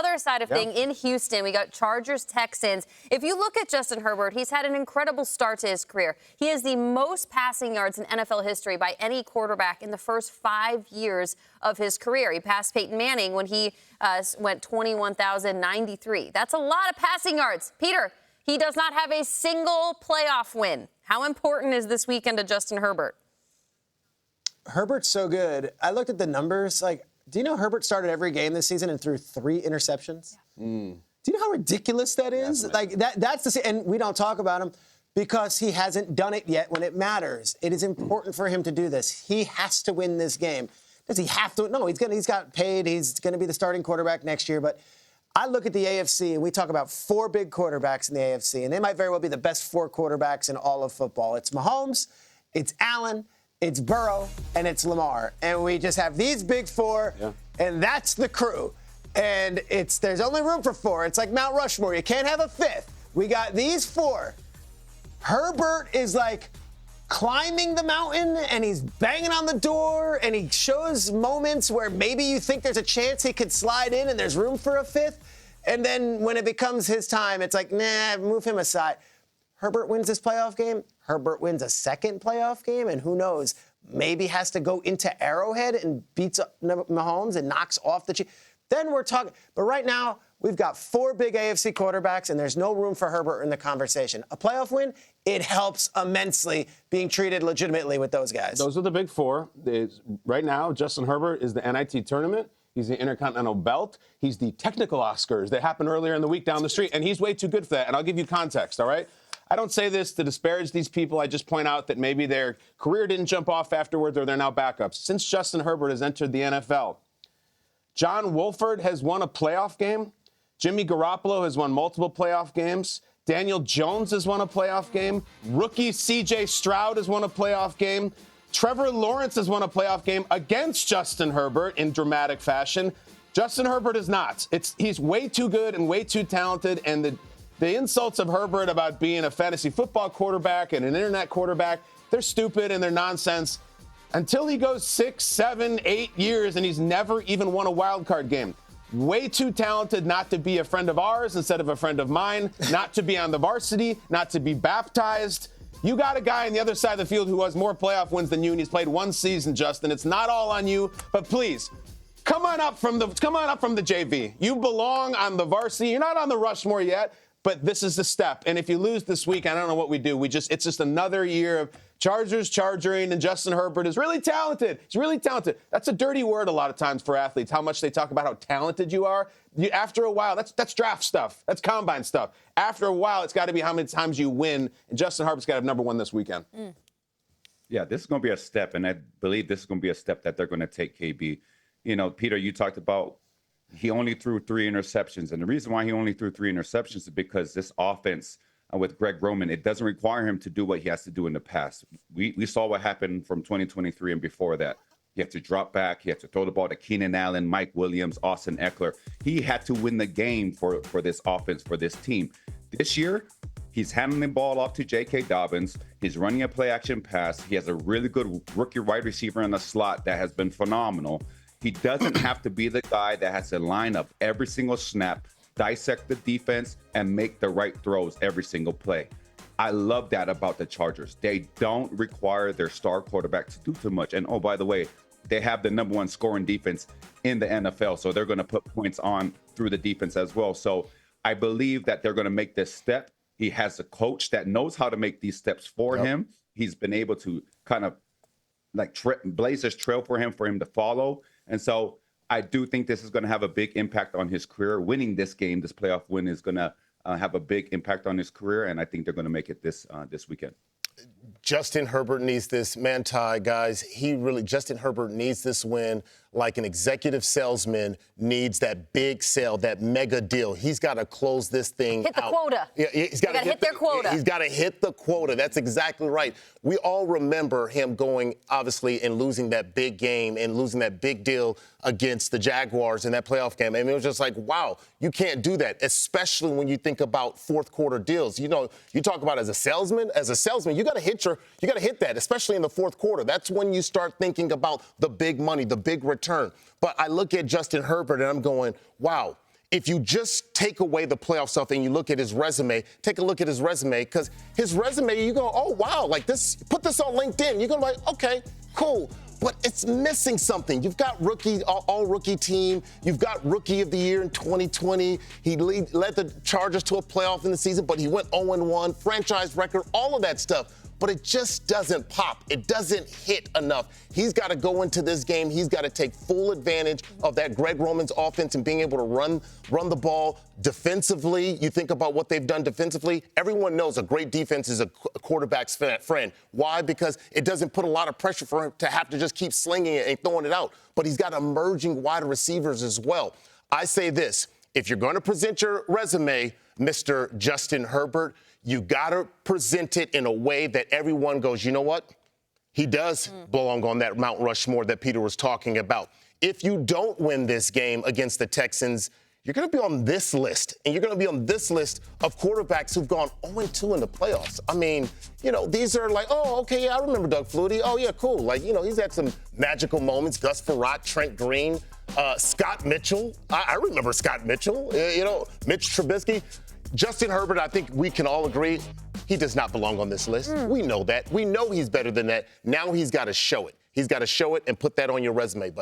other side of thing, in Houston, we got Chargers, Texans. If you look at Justin Herbert, he's had an incredible start to his career. He has the most passing yards in NFL history by any quarterback in the first 5 years of his career. He passed Peyton Manning when he went 21,093. That's a lot of passing yards. Peter, he does not have a single playoff win. How important is this weekend to Justin Herbert? Herbert's so good. I looked at the numbers. Like, do you know Herbert started every game this season and threw 3 interceptions? Do you know how ridiculous that is? Like, that's the, and we don't talk about him because he hasn't done it yet when it matters. It is important for him to do this. He has to win this game. Does he have to? No, he's got paid. He's going to be the starting quarterback next year. But I look at the AFC, and we talk about 4 big quarterbacks in the AFC, and they might very well be the best 4 quarterbacks in all of football. It's Mahomes, it's Allen, it's Burrow, and it's Lamar. And we just have these big 4, and that's the crew. And there's only room for 4. It's like Mount Rushmore. You can't have a 5th. We got these 4. Herbert is like climbing the mountain, and he's banging on the door, and he shows moments where maybe you think there's a chance he could slide in and there's room for a 5th. And then when it becomes his time, it's like, nah, move him aside. Herbert wins this playoff game. Herbert wins a second playoff game, and who knows, maybe has to go into Arrowhead and beats up Mahomes and knocks off the Chiefs. Then we're talking. But right now, we've got 4 big AFC quarterbacks, and there's no room for Herbert in the conversation. A playoff win, it helps immensely being treated legitimately with those guys. Those are the big 4. Right now, Justin Herbert is the NIT tournament. He's the Intercontinental Belt. He's the technical Oscars that happened earlier in the week down the street, and he's way too good for that. And I'll give you context, all right? I don't say this to disparage these people. I just point out that maybe their career didn't jump off afterwards or they're now backups. Since Justin Herbert has entered the NFL, John Wolford has won a playoff game. Jimmy Garoppolo has won multiple playoff games. Daniel Jones has won a playoff game. Rookie C.J. Stroud has won a playoff game. Trevor Lawrence has won a playoff game against Justin Herbert in dramatic fashion. Justin Herbert is not. He's way too good and way too talented, and the insults of Herbert about being a fantasy football quarterback and an internet quarterback, they're stupid and they're nonsense. Until he goes 6, 7, 8 years and he's never even won a wild card game. Way too talented not to be a friend of ours instead of a friend of mine, not to be on the varsity, not to be baptized. You got a guy on the other side of the field who has more playoff wins than you, and he's played 1 season, Justin. It's not all on you, but please, come on up from the JV. You belong on the varsity. You're not on the Rushmore yet. But this is the step. And if you lose this week, I don't know what we do. It's just another year of Chargers charging, and Justin Herbert is really talented. He's really talented. That's a dirty word a lot of times for athletes, how much they talk about how talented you are. After a while, that's draft stuff. That's combine stuff. After a while, it's got to be how many times you win. And Justin Herbert's got to have number 1 this weekend. Yeah, this is going to be a step, and I believe this is going to be a step that they're going to take, KB. You know, Peter, you talked about he only threw 3 interceptions. And the reason why he only threw 3 interceptions is because this offense with Greg Roman, it doesn't require him to do what he has to do in the past. We saw what happened from 2023 and before that. He had to drop back. He had to throw the ball to Keenan Allen, Mike Williams, Austin Eckler. He had to win the game for this offense, for this team. This year, he's handing the ball off to J.K. Dobbins. He's running a play-action pass. He has a really good rookie wide receiver in the slot that has been phenomenal. He doesn't have to be the guy that has to line up every single snap, dissect the defense, and make the right throws every single play. I love that about the Chargers. They don't require their star quarterback to do too much. And, oh, by the way, they have the number 1 scoring defense in the NFL, so they're going to put points on through the defense as well. So I believe that they're going to make this step. He has a coach that knows how to make these steps for him. He's been able to kind of like blaze this trail for him to follow. And so I do think this is going to have a big impact on his career. Winning this game, this playoff win, is going to have a big impact on his career, and I think they're going to make it this weekend. Justin Herbert needs this. Manti, guys, Justin Herbert needs this win like an executive salesman needs that big sale, that mega deal. He's got to close this thing Hit the out. quota. Yeah, he's got to hit their quota. He's got to hit the quota. That's exactly right. We all remember him going, obviously, and losing that big game and losing that big deal against the Jaguars in that playoff game. I mean, it was just like, wow, you can't do that, especially when you think about fourth quarter deals. You know, you talk about as a salesman, you got to hit that, especially in the fourth quarter. That's when you start thinking about the big money, the big return. But I look at Justin Herbert and I'm going, wow, if you just take away the playoff stuff and you look at his resume, take a look at his resume, because his resume, you go, oh, wow, like this, put this on LinkedIn. You're going to be like, okay, cool. But it's missing something. You've got all rookie team. You've got rookie of the year in 2020. He led the Chargers to a playoff in the season, but he went 0-1, franchise record, all of that stuff. But it just doesn't pop. It doesn't hit enough. He's got to go into this game. He's got to take full advantage of that Greg Roman's offense and being able to run the ball defensively. You think about what they've done defensively. Everyone knows a great defense is a quarterback's friend. Why? Because it doesn't put a lot of pressure for him to have to just keep slinging it and throwing it out. But he's got emerging wide receivers as well. I say this. If you're going to present your resume, Mr. Justin Herbert, you got to present it in a way that everyone goes, you know what? He does belong on that Mount Rushmore that Peter was talking about. If you don't win this game against the Texans, you're going to be on this list. And you're going to be on this list of quarterbacks who've gone 0-2 in the playoffs. I mean, these are like, oh, okay, yeah, I remember Doug Flutie. Oh, yeah, cool. Like, he's had some magical moments. Gus Frerotte, Trent Green, Scott Mitchell. I remember Scott Mitchell. Mitch Trubisky. Justin Herbert, I think we can all agree, he does not belong on this list. We know that. We know he's better than that. Now he's got to show it. He's got to show it and put that on your resume, buddy.